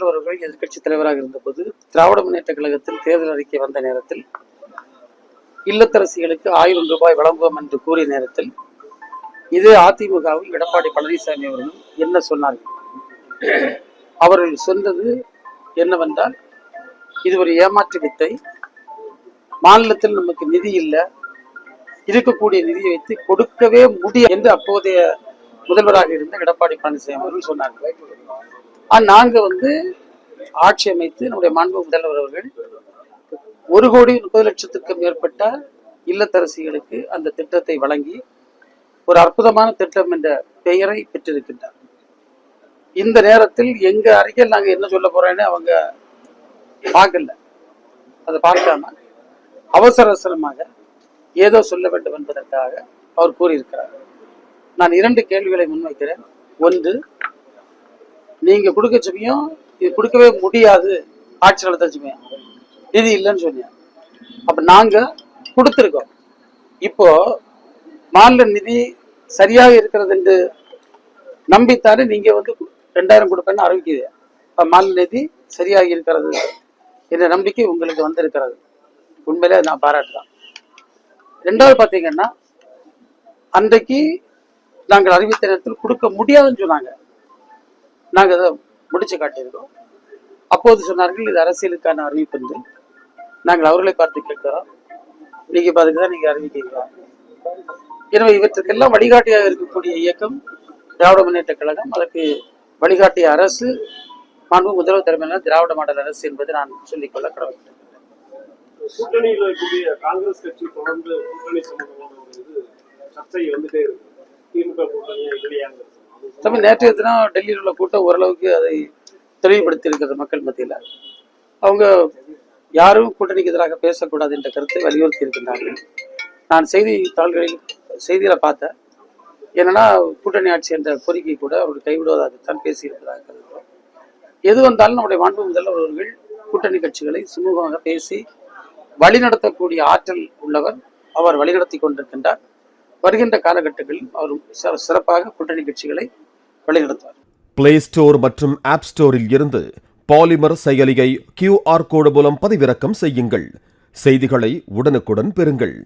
முதல்வர் அவர்கள் எதிர்க்கட்சி தலைவராக இருந்தபோது திராவிட முன்னேற்ற கழகத்தில் தேர்தல் அறிக்கை வந்த நேரத்தில் இல்லத்தரசிகளுக்கு 1000 ரூபாய் வழங்குவோம் என்று கூறிய நேரத்தில் இதே அதிமுகவில் எடப்பாடி பழனிசாமி அவர்களும் என்ன சொன்னார்கள்? அவர்கள் சொன்னது என்னவென்றால், இது ஒரு ஏமாற்று வித்தை, மாநிலத்தில் நமக்கு நிதி இல்லை, இருக்கக்கூடிய நிதியை வைத்து கொடுக்கவே முடியும் என்று அப்போதைய முதல்வராக இருந்த எடப்பாடி பழனிசாமி அவர்கள் சொன்னார்கள். நாங்க ஆட்சி அமைத்து நம்முடைய மாண்பு முதல்வர் அவர்கள் 1,30,00,000க்கும் மேற்பட்ட இல்லத்தரசிகளுக்கு அந்த திட்டத்தை வழங்கி ஒரு அற்புதமான திட்டம் என்ற பெயரை பெற்றிருக்கின்றார். இந்த நேரத்தில் எங்க அறிக்கையில் நாங்க என்ன சொல்ல போறோன்னு அவங்க பார்க்கல. அதை பார்க்காம அவசர அவசரமாக ஏதோ சொல்ல வேண்டும் என்பதற்காக அவர் கூறியிருக்கிறார். நான் 2 கேள்விகளை முன்வைக்கிறேன். ஒன்று, நீங்க கொடுக்க சமயம் இது கொடுக்கவே முடியாது, ஆட்சி நடத்த சமயம் நிதி இல்லைன்னு சொன்னீங்க. அப்ப நாங்க கொடுத்துருக்கோம். இப்போ மாநில நிதி சரியாக இருக்கிறது என்று நம்பித்தானே நீங்க 2000 கொடுப்பேன்னு அறிவிக்குது. மாநில நிதி சரியாக இருக்கிறது என்ற நம்பிக்கை உங்களுக்கு வந்திருக்கிறது. உண்மையிலே நான் பாராட்டுதான். 2வது பார்த்தீங்கன்னா, அன்றைக்கு நாங்கள் அறிவித்த நேரத்தில் கொடுக்க முடியாதுன்னு சொன்னாங்க. நாங்கள் அதை முடிச்சு காட்டியிருக்கோம். அப்போது சொன்னார்கள், இது அரசியலுக்கான அறிவிப்பு என்று. நாங்கள் அவர்களை பார்த்து கேட்கிறோம், நீங்க பார்த்துதான் நீங்க அறிவிக்கிறீங்களா? எனவே இவற்றுக்கெல்லாம் வழிகாட்டியாக இருக்கக்கூடிய இயக்கம் திராவிட முன்னேற்ற கழகம். அதற்கு வழிகாட்டிய அரசு மாண்பு முதல்வர் தலைமையிலான திராவிட மாடல் அரசு என்பதை நான் சொல்லிக்கொள்ள கடமைப்பட்டிருக்கிறேன். கூட்டணியில் இருக்கக்கூடிய காங்கிரஸ் கட்சி தொடர்ந்து கூட்டணி சம்பந்தமான சர்ச்சை வந்துட்டே இருக்கு. திமுக கூட்டணி நேற்றைய தினம் டெல்லியில் உள்ள கூட்டம் ஓரளவுக்கு அதை தெளிவுபடுத்தி இருக்கிறது மக்கள் மத்தியில். அவங்க யாரும் கூட்டணிக்கு எதிராக பேசக்கூடாது என்ற கருத்தை வலியுறுத்தி இருக்கின்றார்கள். நான் செய்தியில பார்த்தேன். என்னன்னா, கூட்டணி ஆட்சி என்ற கோரிக்கை கூட அவர்கள் கைவிடுவதாகத்தான் பேசியிருப்பதாக கருதுகிறோம். எது வந்தாலும் நம்முடைய மாண்பு முதல்வர் அவர்கள் கூட்டணி கட்சிகளை சுமூகமாக பேசி வழிநடத்தக்கூடிய ஆற்றல் உள்ளவர். அவர் வழிநடத்தி கொண்டிருக்கின்றார். வருகின்ற காலகட்டங்களில் அவர் சிறப்பாக கூட்டணி கட்சிகளை வழிநடத்துவார். பிளே ஸ்டோர் மற்றும் ஆப் ஸ்டோரில் இருந்து பாலிமர் செயலியை QR கோடு மூலம் பதிவிறக்கம் செய்யுங்கள். செய்திகளை உடனுக்குடன் பெறுங்கள்.